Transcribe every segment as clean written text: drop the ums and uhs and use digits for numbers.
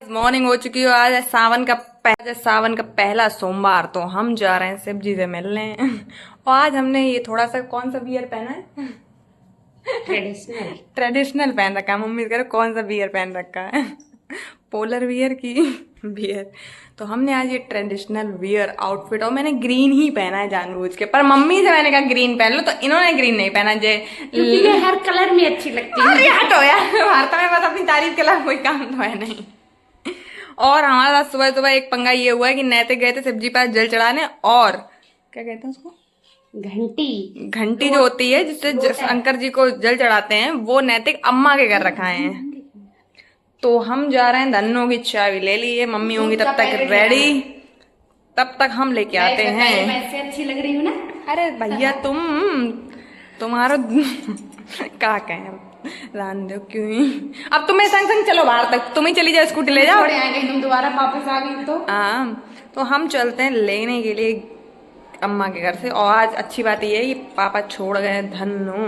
Morning हो चुकी हो। आज है सावन का पहला सोमवार, तो हम जा रहे हैं शिव जी से मिलने। और आज हमने ये थोड़ा सा कौन सा बियर पहना है? ट्रेडिशनल पहन रखा है। मम्मी कह रहे कौन सा बियर पहन रखा है? पोलर बियर की बियर। तो हमने आज ये ट्रेडिशनल वियर आउटफिट, और मैंने ग्रीन ही पहना है जानबूझ के, पर मम्मी से मैंने कहा ग्रीन पहन लो, तो इन्होंने ग्रीन नहीं पहना। क्योंकि ये हर कलर में अच्छी लगती है। अरे हटो यार, भारत में बस अपनी तारीफ के लिए कोई काम तो है नहीं। और हमारा सुबह सुबह एक पंगा ये हुआ है कि नैतिक गए थे शिवजी पास जल चढ़ाने, और क्या कहते हैं उसको, घंटी जो होती है जिससे शंकर जी को जल चढ़ाते हैं, वो नैतिक अम्मा के घर रखाए हैं। तो हम जा रहे हैं। धन्नो की चाबी ले लिए, मम्मी होंगी तब तक रेडी, तब तक हम लेके आते हैं। मैं अच्छी लग रही हूँ ना? अरे भैया तुम्हारा का कहें, रान दो क्यों ही। अब तुम्हें संग संग चलो बाहर तक, तुम ही चली जाओ, स्कूटी ले जाओ। थोड़े आगे तुम दोबारा वापस आ गई तो तो हम चलते हैं लेने के लिए अम्मा के घर से। और आज अच्छी बात यह है कि पापा छोड़ गए धन्नो,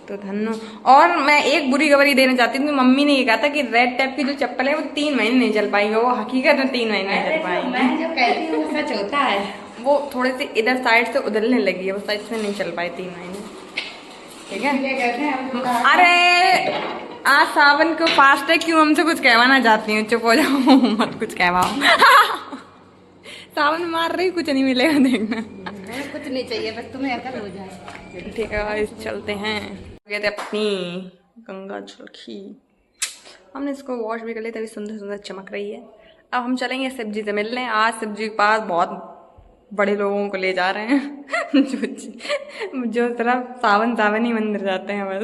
तो धन्नो। और मैं एक बुरी खबर देना चाहती हूँ, मम्मी ने ये कहा था कि रेड टैप की जो चप्पल है वो 3 महीने नहीं चल पाएंगे। वो हकीकत में 3 महीने नहीं चल पाएंगे। मैं जो कहती हूँ वो सच होता है। वो थोड़े से इधर साइड से उधरने लगी है, वो साइड से नहीं चल पाई 3 महीने। ठीक है। अरे आज सावन को फास्ट है, क्यों हमसे कुछ कहवाना चाहती हूँ? चुप हो जाओ, मत कुछ कहवाओ। सावन मार रही, कुछ नहीं मिलेगा, देखना। कुछ नहीं चाहिए, बस तुम्हें अकल हो जाए। ठीक है, चलते हैं। गए थे अपनी गंगा जल, हमने इसको वॉश भी कर लिया, तभी सुंदर सुंदर चमक रही है। अब हम चलेंगे शिव जी से मिलने। आज शिव जी के पास बहुत बड़े लोगों को ले जा रहे हैं जो सिर्फ सावन ही मंदिर जाते हैं बस।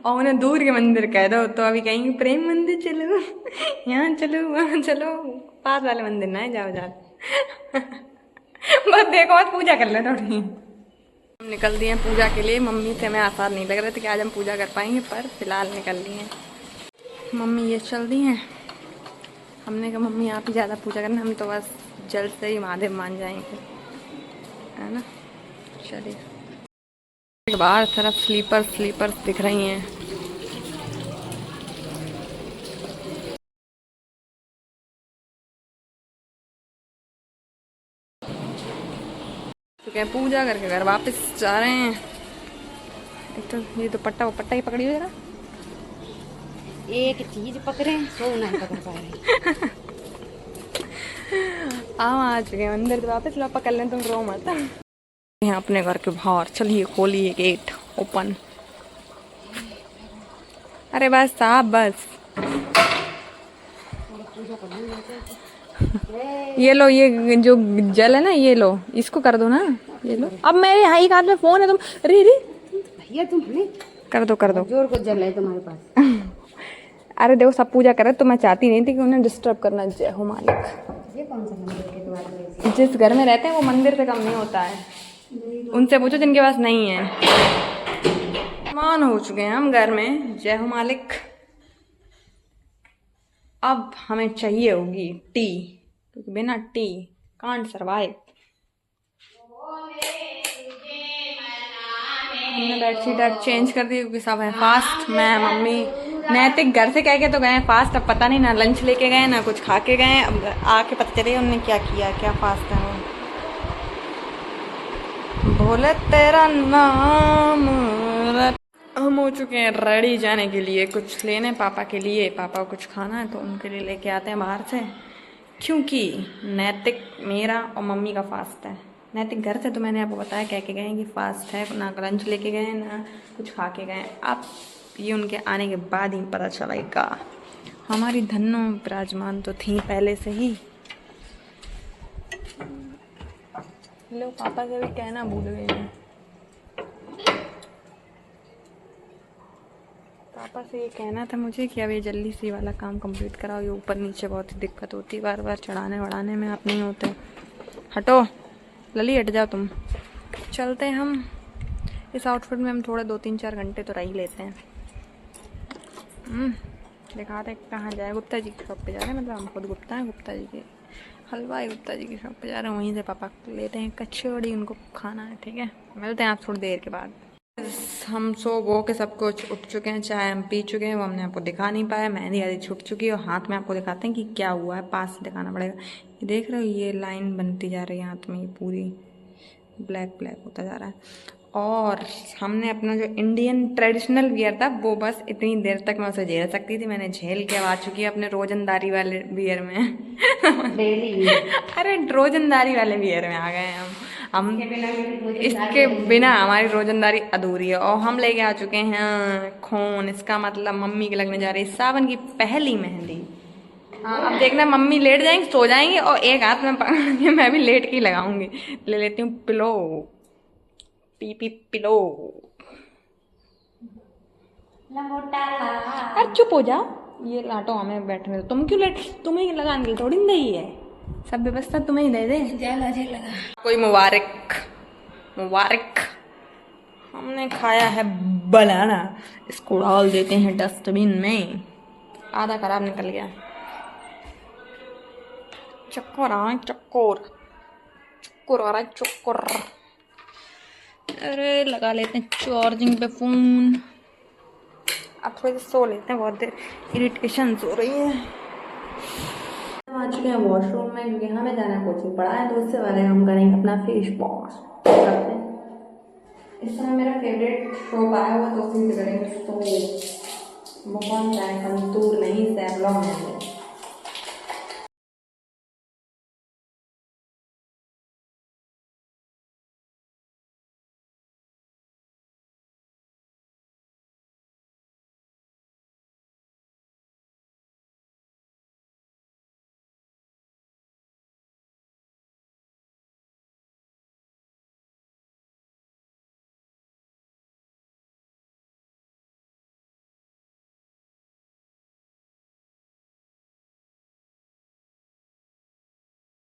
और उन्हें दूर के मंदिर कह दो तो अभी कहेंगे प्रेम मंदिर चलो, यहाँ चलो वहाँ चलो, पास वाले मंदिर ना जाओ बस देखो, आज पूजा कर ले थोड़ी। हम निकल दिए पूजा के लिए। मम्मी से हमें आसार नहीं लग रहे थे कि आज हम पूजा कर पाएंगे, पर फिलहाल निकल दिए। मम्मी ये चल दी हैं। हमने कहा मम्मी आप ही ज़्यादा पूजा करना, हम तो बस जल्द से ही महादेव मान जाएंगे, है ना। चलिए, बाहर तरफ स्लीपर्स दिख रही हैं। तो क्या पूजा करके घर वापस जा रहे हैं। एक तो ये तो पट्टा ही पकड़ी हो जरा, एक चीज पकड़े सो नहीं पकड़ पा रहे। आ चुके हैं मंदिर, तो वापस लो पकड़ लें, तुम रो मत। यहाँ अपने घर के बाहर, चलिए खोलिए गेट ओपन। अरे बस साहब बस। ये लो, ये जो जल है ना, ये लो, इसको कर दो ना, ये लो। अब मेरे यहाँ एक हाथ में फोन है, तुम रे भैया तुम कर दो जोर को जल है तुम्हारे पास। अरे देखो सब पूजा कर रहे, तो मैं चाहती नहीं थी कि उन्हें डिस्टर्ब करना। जय हो मालिक। ये कौन सा मंदिर के द्वार? जिस घर में रहते हैं वो मंदिर से कम नहीं होता है, उनसे पूछो जिनके पास नहीं है। मान हो चुके हैं हम घर में। जय हो मालिक। अब हमें चाहिए होगी टी, क्योंकि बिना टी कांट सरवाइव। हमने बेडशीट चेंज कर दी क्योंकि सब है फास्ट। मैं मम्मी नैतिक घर से कह के तो गए फास्ट, अब पता नहीं ना लंच लेके गए ना कुछ खा के गए। अब आके पता चले उन्होंने क्या किया, क्या फास्ट है वो। भोले तेरा नाम। हम हो चुके हैं रेडी जाने के लिए, कुछ लेने पापा के लिए। पापा को कुछ खाना है तो उनके लिए लेके आते हैं बाहर से, क्योंकि नैतिक मेरा और मम्मी का फास्ट है। नैतिक घर से तो मैंने आपको बताया कह के गए कि फास्ट है, ना लंच लेके गए ना कुछ खा के गए। अब ये उनके आने के बाद ही पता चलेगा। हमारी धन्नो विराजमान तो थी पहले से ही। लो पापा से भी कहना भूल गई मैं। पापा से ये कहना था मुझे कि अब ये जल्दी से वाला काम कंप्लीट कराओ। ये ऊपर नीचे बहुत ही दिक्कत होती है, बार बार चढ़ाने वढ़ाने में आप नहीं होते। हटो लली, हट जाओ तुम। चलते हैं हम। इस आउटफिट में हम थोड़े 2-3-4 घंटे तो रह ही लेते हैं। दिखाते कहाँ जाए। गुप्ता जी की शॉप पे जा रहे हैं, मतलब हम खुद गुप्ता हैं, गुप्ता जी के हलवाई गुप्ता जी की शॉप पे जा रहे हैं। वहीं से पापा लेते हैं कचौड़ी, उनको खाना है। ठीक है, मिलते हैं आप थोड़ी देर के बाद। हम सो वो के सब कुछ उठ चुके हैं, चाय हम पी चुके हैं, वो हमने आपको दिखा नहीं पाया। मेहंदी आदि छूट चुकी है और हाथ में आपको दिखाते हैं कि क्या हुआ है, पास से दिखाना पड़ेगा। ये देख रहे हो, ये लाइन बनती जा रही है हाथ में, ये पूरी ब्लैक ब्लैक होता जा रहा है। और हमने अपना जो इंडियन ट्रेडिशनल वियर था वो बस इतनी देर तक मैं उसे झेल सकती थी, मैंने झेल के आ चुकी है अपने रोजंदारी वाले वियर में। डेली अरे रोजंदारी वाले वियर में आ गए हैं हम इसके बिना हमारी रोजंदारी अधूरी है। और हम लेके आ चुके हैं खून, इसका मतलब मम्मी के लगने जा रही है सावन की पहली मेहंदी। हाँ, अब देखना मम्मी लेट जाएंगी, सो जाएंगी और एक हाथ में पकड़ के मैं भी लेट के ही लगाऊंगी। ले लेती हूँ पिलो, पी पिलो। अरे चुप हो जा, ये लाटो हमें बैठने दो। तुम क्यों लेट, तुम्हें लगाने के लिए थोड़ी ना ही है, सब व्यवस्था तुम्हें ही दे दे। लगा कोई मुबारक मुबारक। हमने खाया है बनाना, इसको डाल देते हैं डस्टबिन में, आधा खराब निकल गया। चक्कर आ रहा है, चक्कर चक्कर आ रहा है, चक्कर। अरे लगा लेते हैं चार्जिंग पे फोन, अब थोड़ी देर सो लेते हैं, बहुत देर इरिटेशन हो रही है। हम आ चुके हैं वॉशरूम में क्योंकि हमें जाना कोचिंग पड़ा है, तो उससे पहले हम करेंगे अपना फेस वॉश करते हैं। इस समय मेरा फेवरेट शो आया हुआ तो उसी से करेंगे। तो बहुत चाहे संतूर नहीं सैवलॉन है।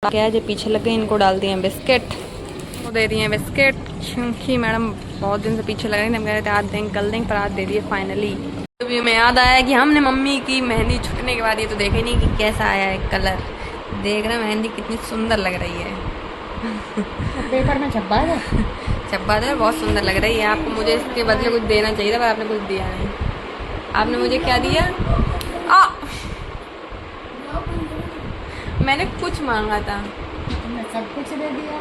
क्या है जो पीछे लग गए, इनको डाल दिए हैं बिस्किट, वो दे दिए हैं बिस्किट क्योंकि मैडम बहुत दिन से पीछे लग रही थी। हम कह रहे थे आज देंगे कल देंगे, पर आज दे दिए फाइनली। तो में याद आया कि हमने मम्मी की मेहंदी छूटने के बाद ये तो देखे नहीं कि कैसा आया है कलर। देख रहे मेहंदी कितनी सुंदर लग रही है। पेपर में छपा है, छपा है, बहुत सुंदर लग रही है। आपको मुझे इसके बदले कुछ देना चाहिए था, पर आपने कुछ दिया नहीं। आपने मुझे क्या दिया? मैंने कुछ मांगा था, सब कुछ दे दिया।